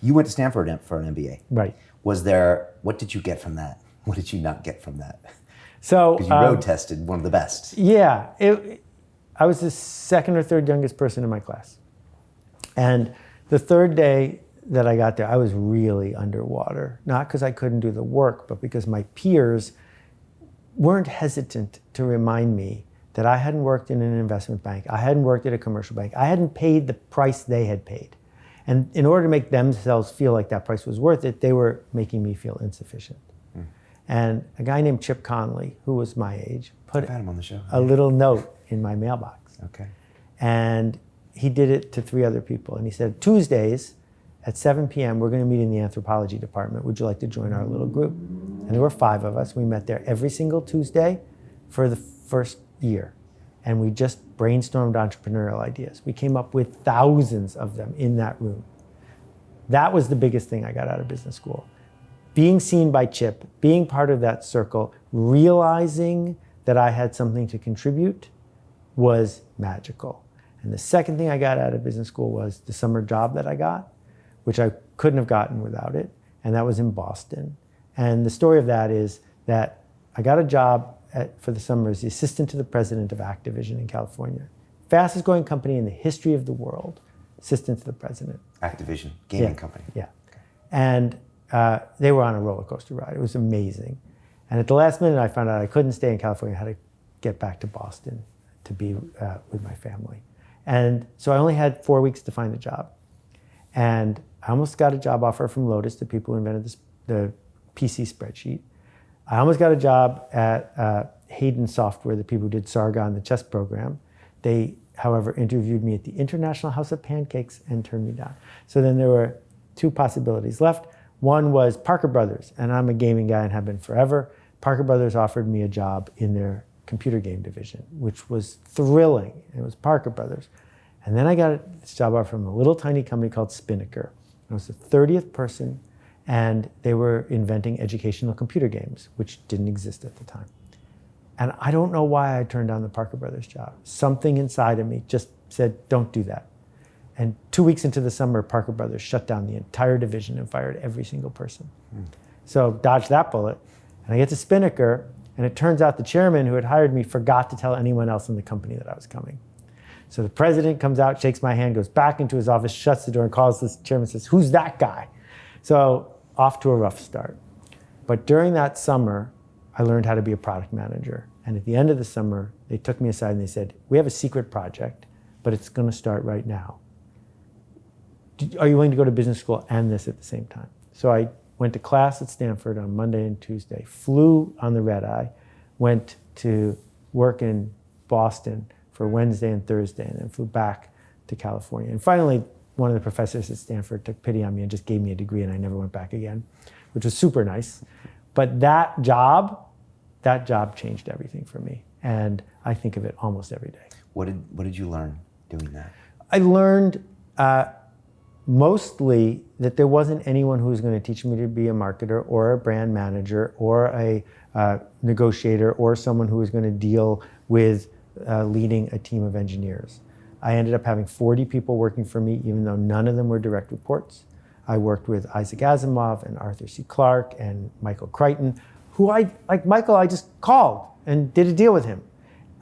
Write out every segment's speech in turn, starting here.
You went to Stanford for an MBA. Right. What did you get from that? What did you not get from that? So because you road tested one of the best. Yeah, I was the second or third youngest person in my class. And the third day that I got there, I was really underwater. Not because I couldn't do the work, but because my peers weren't hesitant to remind me that I hadn't worked in an investment bank. I hadn't worked at a commercial bank. I hadn't paid the price they had paid. And in order to make themselves feel like that price was worth it, they were making me feel insufficient. And a guy named Chip Conley, who was my age, put I've had him on the show. a little note in my mailbox. Okay. And he did it to 3 other people. And he said, Tuesdays at 7 p.m., we're going to meet in the anthropology department. Would you like to join our little group? And there were 5 of us. We met there every single Tuesday for the first year. And we just brainstormed entrepreneurial ideas. We came up with thousands of them in that room. That was the biggest thing I got out of business school. Being seen by Chip, being part of that circle, realizing that I had something to contribute was magical. And the second thing I got out of business school was the summer job that I got, which I couldn't have gotten without it. And that was in Boston. And the story of that is that I got a job for the summer as the assistant to the president of Activision in California. Fastest growing company in the history of the world, assistant to the president. Activision, gaming company. Yeah. Okay. And they were on a roller coaster ride. It was amazing. And at the last minute, I found out I couldn't stay in California. I had to get back to Boston to be with my family. And so I only had 4 weeks to find a job. And I almost got a job offer from Lotus, the people who invented the PC spreadsheet. I almost got a job at Hayden Software, the people who did Sargon, the chess program. They, however, interviewed me at the International House of Pancakes and turned me down. So then there were 2 possibilities left. One was Parker Brothers, and I'm a gaming guy and have been forever. Parker Brothers offered me a job in their computer game division, which was thrilling. It was Parker Brothers. And then I got this job offer from a little tiny company called Spinnaker. I was the 30th person, and they were inventing educational computer games, which didn't exist at the time. And I don't know why I turned down the Parker Brothers job. Something inside of me just said, don't do that. And 2 weeks into the summer, Parker Brothers shut down the entire division and fired every single person. So dodged that bullet. And I get to Spinnaker, and it turns out the chairman who had hired me forgot to tell anyone else in the company that I was coming. So the president comes out, shakes my hand, goes back into his office, shuts the door, and calls the chairman and says, who's that guy? So off to a rough start. But during that summer, I learned how to be a product manager. And at the end of the summer, they took me aside and they said, we have a secret project, but it's going to start right now. Are you willing to go to business school and this at the same time? So I went to class at Stanford on Monday and Tuesday, flew on the red eye, went to work in Boston for Wednesday and Thursday, and then flew back to California. And finally, one of the professors at Stanford took pity on me and just gave me a degree, and I never went back again, which was super nice. But that job changed everything for me. And I think of it almost every day. What did you learn doing that? I learned mostly that there wasn't anyone who was going to teach me to be a marketer or a brand manager or a negotiator or someone who was going to deal with leading a team of engineers. I ended up having 40 people working for me, even though none of them were direct reports. I worked with Isaac Asimov and Arthur C. Clarke and Michael Crichton, who I just called and did a deal with him.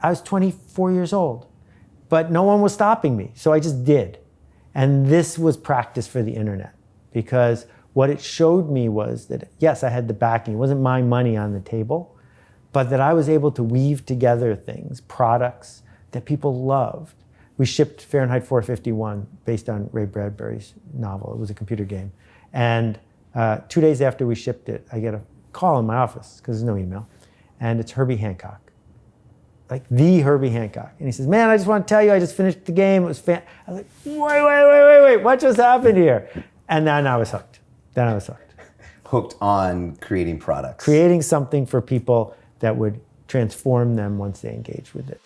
I was 24 years old, but no one was stopping me, so I just did. And this was practice for the internet, because what it showed me was that, yes, I had the backing. It wasn't my money on the table, but that I was able to weave together things, products that people loved. We shipped Fahrenheit 451 based on Ray Bradbury's novel. It was a computer game. And 2 days after we shipped it, I get a call in my office, because there's no email, and it's Herbie Hancock. Like the Herbie Hancock. And he says, man, I just want to tell you, I just finished the game. It was I was like, wait, what just happened here? And then I was hooked. Hooked on creating products. Creating something for people that would transform them once they engaged with it.